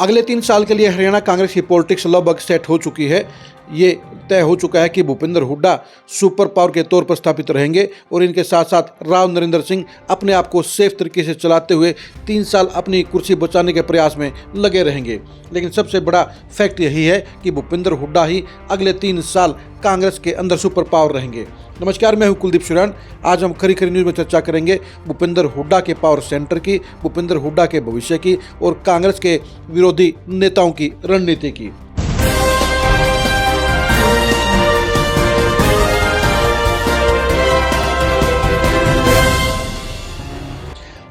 अगले 3 साल के लिए हरियाणा कांग्रेस की पॉलिटिक्स लगभग सेट हो चुकी है। ये तय हो चुका है कि भूपेंद्र हुड्डा सुपर पावर के तौर पर स्थापित रहेंगे और इनके साथ साथ राव नरेंद्र सिंह अपने आप को सेफ तरीके से चलाते हुए 3 साल अपनी कुर्सी बचाने के प्रयास में लगे रहेंगे। लेकिन सबसे बड़ा फैक्ट यही है कि भूपेंद्र हुड्डा ही अगले 3 साल कांग्रेस के अंदर सुपर पावर रहेंगे। नमस्कार, मैं हूं कुलदीप सुरान। आज हम खरी खरी न्यूज़ में चर्चा करेंगे भूपेंद्र हुड्डा के पावर सेंटर की, भूपेंद्र हुड्डा के भविष्य की और कांग्रेस के विरोधी नेताओं की रणनीति की।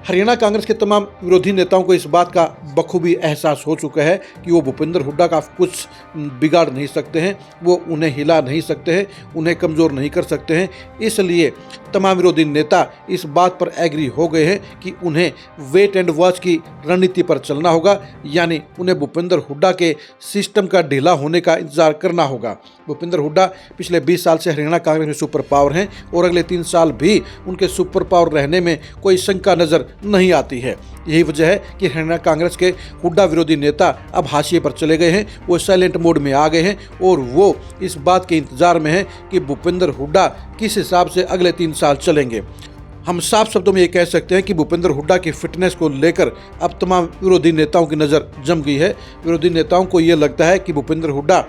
हरियाणा कांग्रेस के तमाम विरोधी नेताओं को इस बात का बखूबी एहसास हो चुका है कि वो भूपेंद्र हुड्डा का कुछ बिगाड़ नहीं सकते हैं, वो उन्हें हिला नहीं सकते हैं, उन्हें कमज़ोर नहीं कर सकते हैं। इसलिए तमाम विरोधी नेता इस बात पर एग्री हो गए हैं कि उन्हें वेट एंड वॉच की रणनीति पर चलना होगा, यानी उन्हें भूपेंद्र हुड्डा के सिस्टम का ढीला होने का इंतजार करना होगा। भूपेंद्र हुड्डा पिछले 20 साल से हरियाणा कांग्रेस में सुपर पावर हैं और अगले 3 साल भी उनके सुपर पावर रहने में कोई शंका नज़र नहीं आती है। यही वजह है कि हरियाणा कांग्रेस के हुड्डा विरोधी नेता अब हाशिए पर चले गए हैं, वो साइलेंट मोड में आ गए हैं और वो इस बात के इंतजार में हैं कि भूपेंद्र हुड्डा किस हिसाब से अगले 3 साल चलेंगे। हम साफ शब्दों में ये कह सकते हैं कि भूपेंद्र हुड्डा की फिटनेस को लेकर अब तमाम विरोधी नेताओं की नज़र जम गई है। विरोधी नेताओं को ये लगता है कि भूपेंद्र हुड्डा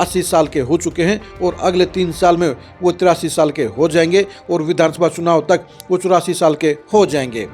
80 साल के हो चुके हैं और अगले 3 साल में वो 83 साल के हो जाएंगे और विधानसभा चुनाव तक वो 84 साल के हो जाएंगे।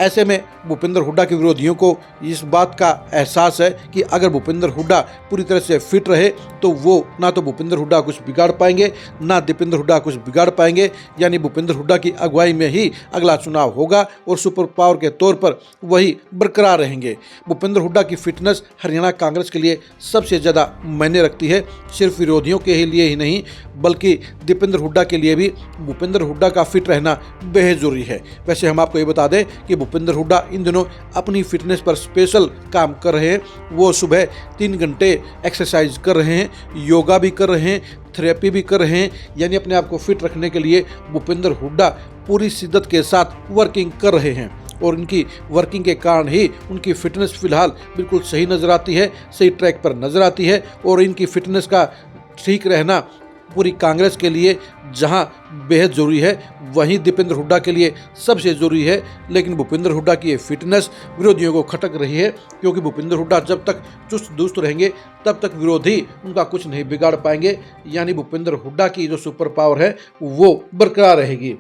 ऐसे में भूपेंद्र हुड्डा के विरोधियों को इस बात का एहसास है कि अगर भूपेंद्र हुड्डा पूरी तरह से फिट रहे तो वो ना तो भूपेंद्र हुड्डा कुछ बिगाड़ पाएंगे, ना दीपेंद्र हुड्डा कुछ बिगाड़ पाएंगे, यानी भूपेंद्र हुड्डा की अगुवाई में ही अगला चुनाव होगा और सुपर पावर के तौर पर वही बरकरार रहेंगे। भूपेंद्र हुड्डा की फिटनेस हरियाणा कांग्रेस के लिए सबसे ज़्यादा मायने रखती है, सिर्फ विरोधियों के लिए ही नहीं बल्कि दीपेंद्र हुड्डा के लिए भी भूपेंद्र हुड्डा का फिट रहना बेहद ज़रूरी है। वैसे हम आपको ये बता दें कि भूपेंद्र हुड्डा इन दिनों अपनी फिटनेस पर स्पेशल काम कर रहे हैं। वो सुबह 3 घंटे एक्सरसाइज कर रहे हैं, योगा भी कर रहे हैं, थेरेपी भी कर रहे हैं, यानी अपने आप को फिट रखने के लिए भूपेंद्र हुड्डा पूरी शिद्दत के साथ वर्किंग कर रहे हैं और इनकी वर्किंग के कारण ही उनकी फिटनेस फिलहाल बिल्कुल सही नज़र आती है, सही ट्रैक पर नज़र आती है। और इनकी फिटनेस का ठीक रहना पूरी कांग्रेस के लिए जहां बेहद ज़रूरी है, वहीं दीपेंद्र हुड्डा के लिए सबसे ज़रूरी है। लेकिन भूपेंद्र हुड्डा की ये फिटनेस विरोधियों को खटक रही है, क्योंकि भूपेंद्र हुड्डा जब तक चुस्त दुरुस्त रहेंगे तब तक विरोधी उनका कुछ नहीं बिगाड़ पाएंगे, यानी भूपेंद्र हुड्डा की जो सुपर पावर है वो बरकरार रहेगी।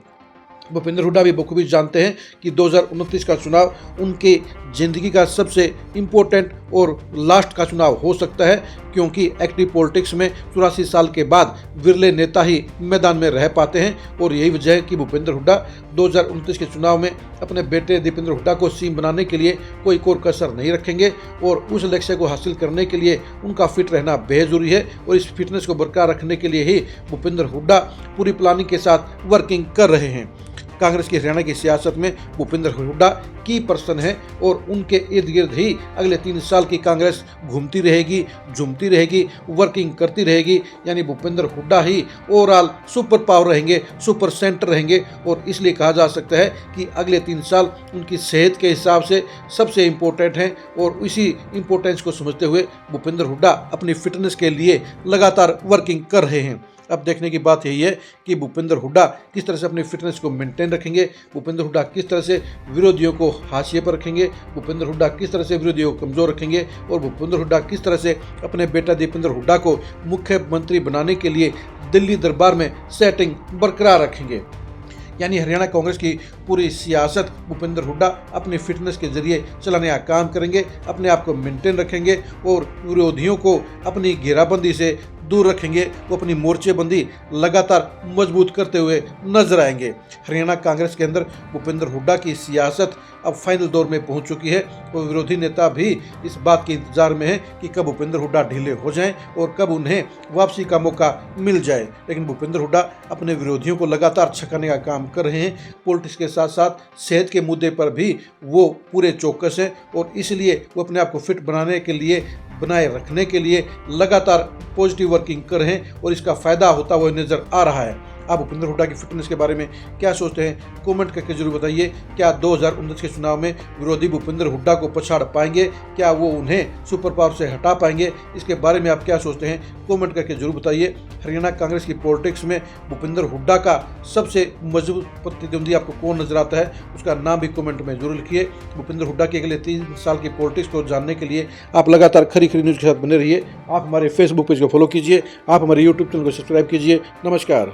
भूपेंद्र हुड्डा भी बखूबी जानते हैं कि 2029 का चुनाव उनकी ज़िंदगी का सबसे इम्पोर्टेंट और लास्ट का चुनाव हो सकता है, क्योंकि एक्टिव पॉलिटिक्स में 84 साल के बाद विरले नेता ही मैदान में रह पाते हैं। और यही वजह है कि भूपेंद्र हुड्डा 2029 के चुनाव में अपने बेटे दीपेंद्र हुड्डा को सीएम बनाने के लिए कोई कोर कसर नहीं रखेंगे और उस लक्ष्य को हासिल करने के लिए उनका फिट रहना बेहद ज़रूरी है। और इस फिटनेस को बरकरार रखने के लिए ही भूपेंद्र हुड्डा पूरी प्लानिंग के साथ वर्किंग कर रहे हैं। कांग्रेस की हरियाणा की सियासत में भूपेंद्र हुड्डा की पर्सन है और उनके इर्द गिर्द ही अगले 3 साल की कांग्रेस घूमती रहेगी, झूमती रहेगी, वर्किंग करती रहेगी, यानी भूपेंद्र हुड्डा ही ओवरऑल सुपर पावर रहेंगे, सुपर सेंटर रहेंगे। और इसलिए कहा जा सकता है कि अगले 3 साल उनकी सेहत के हिसाब से सबसे इम्पोर्टेंट हैं और इसी इम्पोर्टेंस को समझते हुए भूपेंद्र हुड्डा अपनी फिटनेस के लिए लगातार वर्किंग कर रहे हैं। अब देखने की बात यही है कि भूपेंद्र हुड्डा किस तरह से अपनी फिटनेस को मेंटेन रखेंगे, भूपेंद्र हुड्डा किस तरह से विरोधियों को हाशिए पर रखेंगे, भूपेंद्र हुड्डा किस तरह से विरोधियों को कमज़ोर रखेंगे और भूपेंद्र हुड्डा किस तरह से अपने बेटा दीपेंद्र हुड्डा को मुख्यमंत्री बनाने के लिए दिल्ली दरबार में सेटिंग बरकरार रखेंगे। यानी हरियाणा कांग्रेस की पूरी सियासत भूपेंद्र हुड्डा अपनी फिटनेस के जरिए चलाने का काम करेंगे, अपने आप को मेंटेन रखेंगे और विरोधियों को अपनी घेराबंदी से दूर रखेंगे। वो अपनी मोर्चेबंदी लगातार मजबूत करते हुए नजर आएंगे। हरियाणा कांग्रेस के अंदर भूपेंद्र हुड्डा की सियासत अब फाइनल दौर में पहुंच चुकी है और विरोधी नेता भी इस बात के इंतजार में है कि कब भूपेंद्र हुड्डा ढीले हो जाएं और कब उन्हें वापसी का मौका मिल जाए। लेकिन भूपेंद्र हुड्डा अपने विरोधियों को लगातार छकाने का काम कर रहे हैं। पॉलिटिक्स के साथ साथ सेहत के मुद्दे पर भी वो पूरे चौकस हैं और इसलिए वो अपने आप को फिट बनाए रखने के लिए लगातार पॉजिटिव वर्किंग कर रहे हैं और इसका फ़ायदा होता हुआ नज़र आ रहा है। आप भूपेंद्र हुड्डा की फिटनेस के बारे में क्या सोचते हैं, कमेंट करके जरूर बताइए। क्या 2019 के चुनाव में विरोधी भूपेंद्र हुड्डा को पछाड़ पाएंगे, क्या वो उन्हें सुपर पावर से हटा पाएंगे, इसके बारे में आप क्या सोचते हैं, कमेंट करके जरूर बताइए। हरियाणा कांग्रेस की पॉलिटिक्स में भूपेंद्र हुड्डा का सबसे मजबूत प्रतिद्वंदी आपको कौन नजर आता है, उसका नाम भी कमेंट में जरूर लिखिए। भूपेंद्र हुड्डा के अगले 3 साल की पॉलिटिक्स को जानने के लिए आप लगातार खरी खरी न्यूज़ के साथ बने रहिए। आप हमारे फेसबुक पेज को फॉलो कीजिए, आप हमारे यूट्यूब चैनल को सब्सक्राइब कीजिए। नमस्कार।